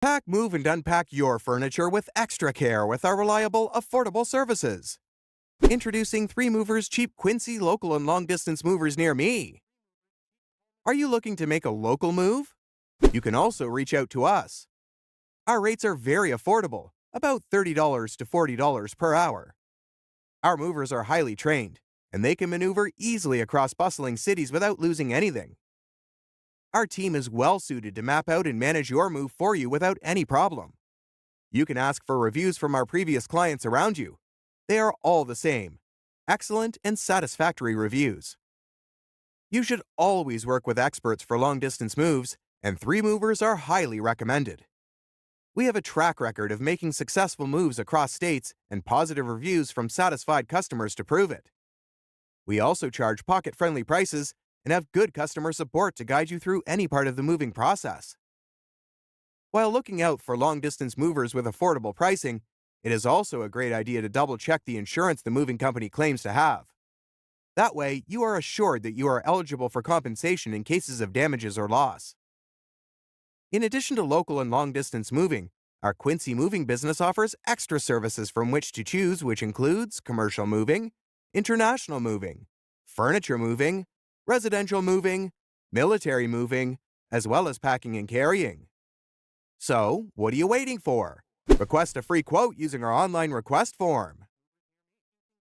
Pack, move, and unpack your furniture with extra care with our reliable, affordable services. Introducing 3 Movers Cheap Quincy local and long-distance movers near me. Are you looking to make a local move? You can also reach out to us. Our rates are very affordable, about $30 to $40 per hour. Our movers are highly trained, and they can maneuver easily across bustling cities without losing anything. Our team is well suited to map out and manage your move for you without any problem. You can ask for reviews from our previous clients around you. They are all the same. Excellent and satisfactory reviews. You should always work with experts for long-distance moves, and 3 Movers are highly recommended. We have a track record of making successful moves across states and positive reviews from satisfied customers to prove it. We also charge pocket-friendly prices and have good customer support to guide you through any part of the moving process. While looking out for long-distance movers with affordable pricing, it is also a great idea to double-check the insurance the moving company claims to have. That way, you are assured that you are eligible for compensation in cases of damages or loss. In addition to local and long-distance moving, our Quincy moving business offers extra services from which to choose, which includes commercial moving, international moving, furniture moving, residential moving, military moving, as well as packing and carrying. So, what are you waiting for? Request a free quote using our online request form.